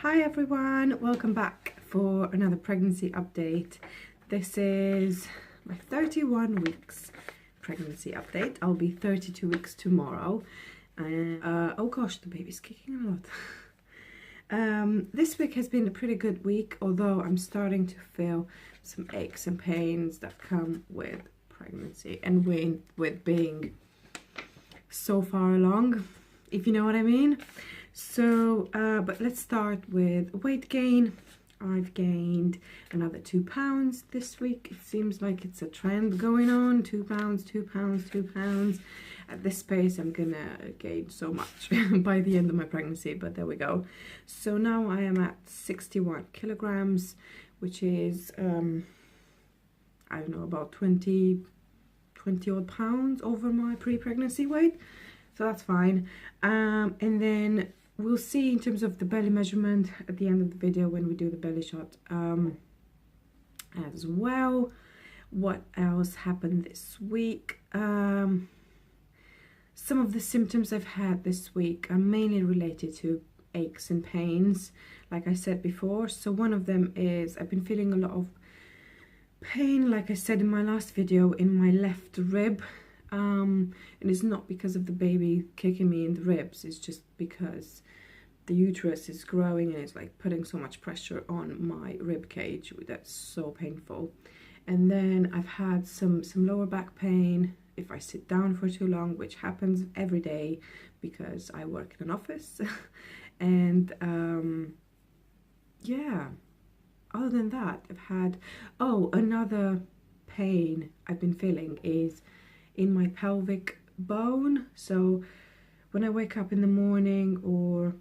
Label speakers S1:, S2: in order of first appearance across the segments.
S1: Hi everyone, welcome back for another pregnancy update. This is my 31 weeks pregnancy update. I'll be 32 weeks tomorrow. Oh gosh, the baby's kicking a lot. This week has been a pretty good week, although I'm starting to feel some aches and pains that come with pregnancy and with being so far along, if you know what I mean. So, but let's start with weight gain. I've gained another 2 pounds this week. It seems like it's a trend going on. 2 pounds, 2 pounds, 2 pounds. At this pace, I'm gonna gain so much by the end of my pregnancy, but there we go. So now I am at 61 kilograms, which is, I don't know, about 20 odd pounds over my pre-pregnancy weight. So that's fine. And then we'll see in terms of the belly measurement at the end of the video when we do the belly shot as well. What else happened this week? Some of the symptoms I've had this week are mainly related to aches and pains, like I said before. So one of them is I've been feeling a lot of pain, like I said in my last video, in my left rib. And it's not because of the baby kicking me in the ribs, it's just because the uterus is growing and it's like putting so much pressure on my rib cage. That's so painful. And then I've had some lower back pain if I sit down for too long, which happens every day because I work in an office. And yeah, other than that, I've had, another pain I've been feeling is in my pelvic bone. So when I wake up in the morning, or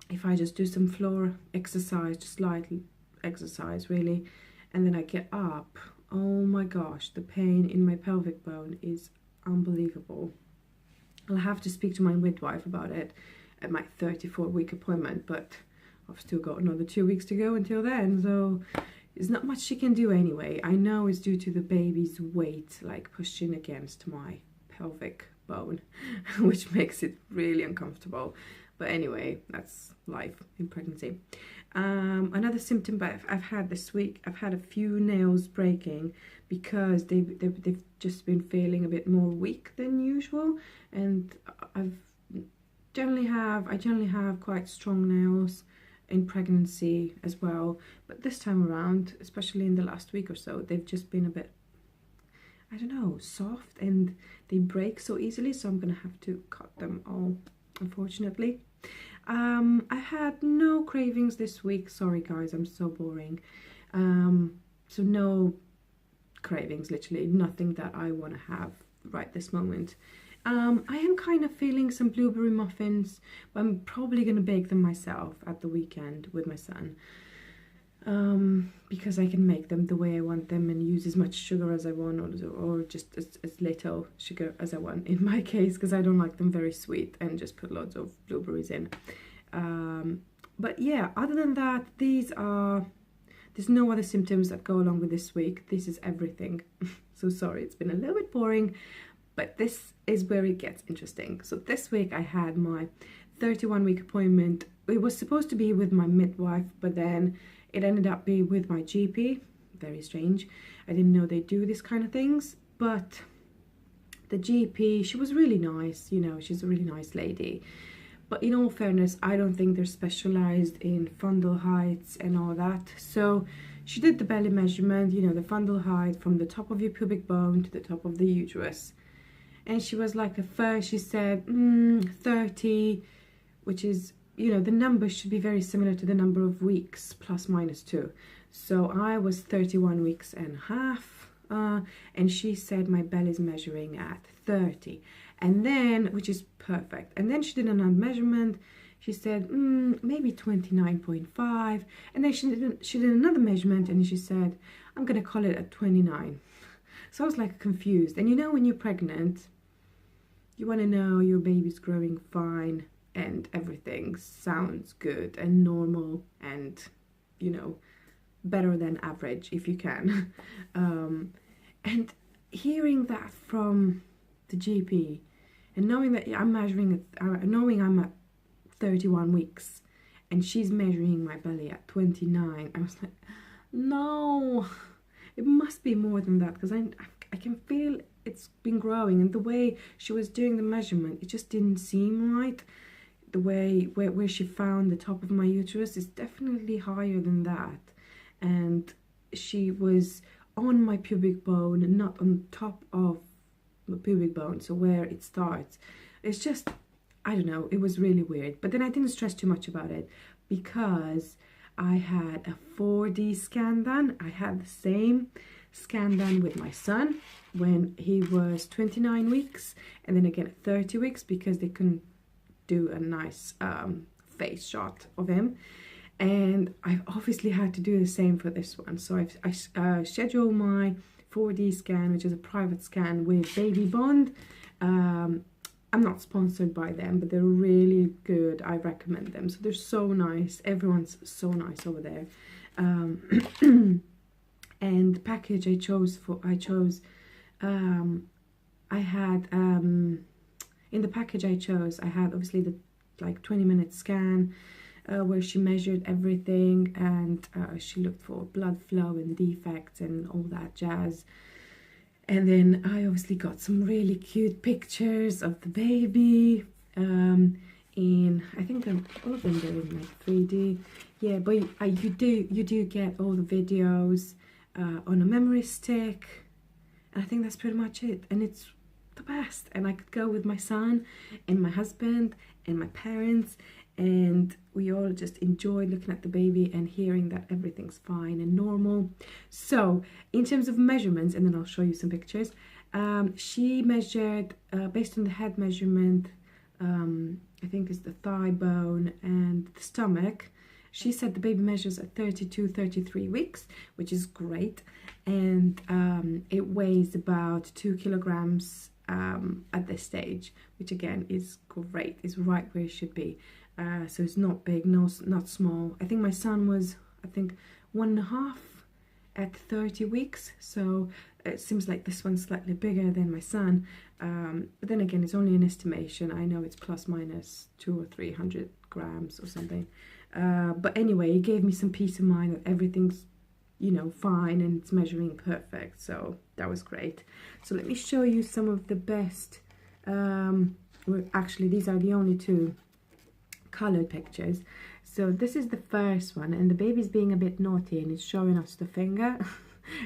S1: if I just do some floor exercise, just light exercise really, and then I get up, oh my gosh, the pain in my pelvic bone is unbelievable. I'll have to speak to my midwife about it at my 34-week appointment, but I've still got another 2 weeks to go until then, so there's not much she can do anyway. I know it's due to the baby's weight, like pushing against my pelvic bone, which makes it really uncomfortable. But anyway, that's life in pregnancy. Another symptom I've had this week, I've had a few nails breaking because they've just been feeling a bit more weak than usual. And I generally have quite strong nails in pregnancy as well, but this time around, especially in the last week or so, they've just been a bit, I don't know, soft, and they break so easily, so I'm gonna have to cut them all, unfortunately. I had no cravings this week. Sorry guys, I'm so boring. So no cravings, literally nothing that I want to have right this moment. I am kind of feeling some blueberry muffins, but I'm probably going to bake them myself at the weekend with my son, because I can make them the way I want them and use as much sugar as I want, or just as little sugar as I want in my case, because I don't like them very sweet, and just put lots of blueberries in. But yeah, other than that, there's no other symptoms that go along with this week. This is everything. So sorry, it's been a little bit boring, but this is where it gets interesting. So this week I had my 31-week appointment. It was supposed to be with my midwife, but then it ended up being with my GP. Very strange. I didn't know they do this kind of things, but the GP, she was really nice, you know, she's a really nice lady. But in all fairness, I don't think they're specialized in fundal heights and all that. So she did the belly measurement, you know, the fundal height from the top of your pubic bone to the top of the uterus. And she was like, at first she said 30, which is, you know, the number should be very similar to the number of weeks, plus minus 2. So I was 31 weeks and a half, and she said my belly's measuring at 30. And then, which is perfect. And then she did another measurement. She said, maybe 29.5. And then she did another measurement, and she said, I'm going to call it at 29. So I was like confused. And you know, when you're pregnant, you want to know your baby's growing fine and everything sounds good and normal and, you know, better than average if you can. And hearing that from the GP and knowing that I'm measuring, knowing I'm at 31 weeks and she's measuring my belly at 29. I was like, no, it must be more than that, because I can feel it's been growing, and the way she was doing the measurement, it just didn't seem right. The way where she found the top of my uterus is definitely higher than that, and she was on my pubic bone, not on top of the pubic bone, so where it starts. It's just, I don't know, it was really weird. But then I didn't stress too much about it, because I had a 4D scan done. I had the same scan done with my son when he was 29 weeks, and then again at 30 weeks, because they couldn't do a nice face shot of him. And I've obviously had to do the same for this one. So I scheduled my 4D scan, which is a private scan with Baby Bond. I'm not sponsored by them, but they're really good. I recommend them. So they're so nice. Everyone's so nice over there. And the package I chose, in the package I chose, I had obviously the like 20-minute scan where she measured everything, and she looked for blood flow and defects and all that jazz. And then I obviously got some really cute pictures of the baby in, I think all of them are in like 3D. Yeah, but you do get all the videos on a memory stick, and I think that's pretty much it. And it's the best, and I could go with my son and my husband and my parents, and we all just enjoyed looking at the baby and hearing that everything's fine and normal. So in terms of measurements, and then I'll show you some pictures, she measured based on the head measurement, I think it's the thigh bone and the stomach. She said the baby measures at 32-33 weeks, which is great, and it weighs about 2 kilograms at this stage, which again is great. It's right where it should be. So it's not big, not small. I think my son was, 1.5 at 30 weeks, so it seems like this one's slightly bigger than my son. But then again, it's only an estimation. I know it's plus minus 200 or 300 grams or something. But anyway, it gave me some peace of mind that everything's, you know, fine and it's measuring perfect. So that was great. So let me show you some of the best. Actually, these are the only two colored pictures. So this is the first one, and the baby's being a bit naughty and it's showing us the finger.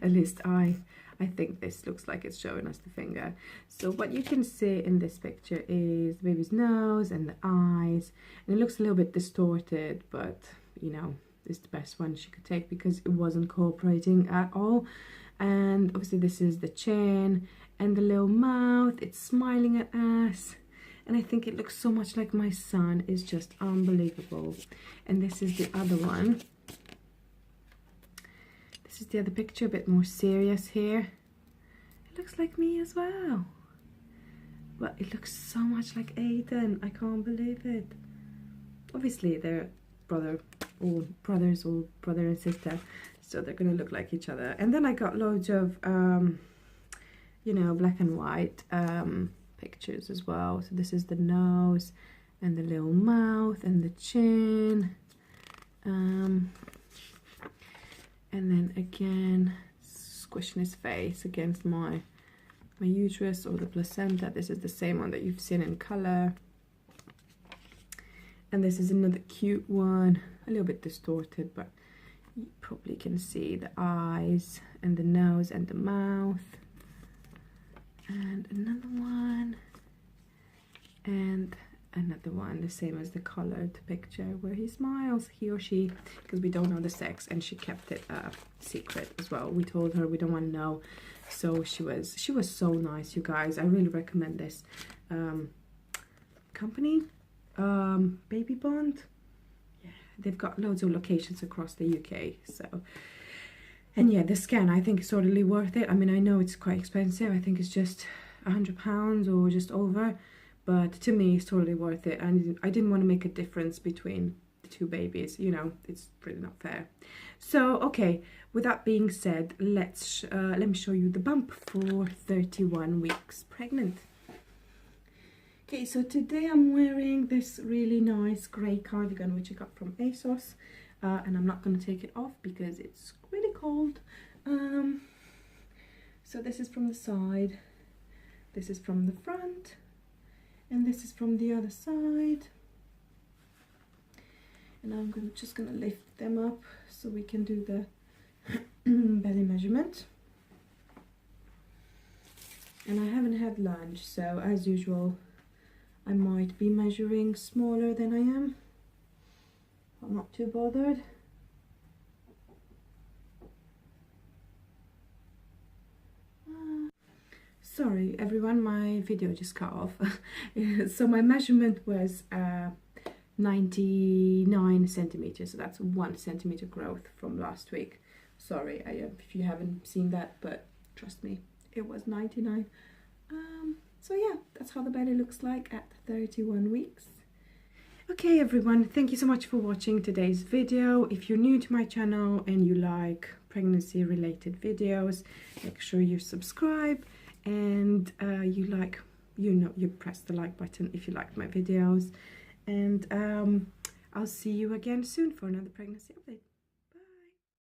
S1: At least I think this looks like it's showing us the finger. So what you can see in this picture is the baby's nose and the eyes, and it looks a little bit distorted, but you know, it's the best one she could take because it wasn't cooperating at all. And obviously this is the chin and the little mouth. It's smiling at us, and I think it looks so much like my son. It's just unbelievable. And this is the other one. This is the other picture, a bit more serious here. It looks like me as well, but it looks so much like Aiden. I can't believe it. Obviously they're brothers or brother and sister, so they're gonna look like each other. And then I got loads of you know, black and white pictures as well. So this is the nose and the little mouth and the chin, and then again squishing his face against my uterus or the placenta. This is the same one that you've seen in color. And this is another cute one, a little bit distorted, but you probably can see the eyes and the nose and the mouth. And another one, and another one, the same as the colored picture where he smiles, he or she, because we don't know the sex, and she kept it a secret as well. We told her we don't want to know, so she was so nice, you guys. I really recommend this company, Baby Bond. Yeah, they've got loads of locations across the UK. So, and yeah, the scan I think is totally worth it. I mean, I know it's quite expensive. I think it's just £100 or just over, but to me it's totally worth it. And I didn't want to make a difference between the two babies, you know, it's really not fair. So okay, with that being said, let me show you the bump for 31 weeks pregnant. Okay, so today I'm wearing this really nice grey cardigan which I got from ASOS, and I'm not going to take it off because it's really cold. So this is from the side, this is from the front, and this is from the other side. And I'm just going to lift them up so we can do the belly measurement. And I haven't had lunch, so as usual I might be measuring smaller than I am. I'm not too bothered. Sorry everyone, my video just cut off. So my measurement was 99 centimeters, so that's 1 centimeter growth from last week. Sorry if you haven't seen that, but trust me, it was 99. So yeah, that's how the belly looks like at 31 weeks. Okay everyone, thank you so much for watching today's video. If you're new to my channel and you like pregnancy related videos, make sure you subscribe, and you press the like button if you like my videos, and I'll see you again soon for another pregnancy update.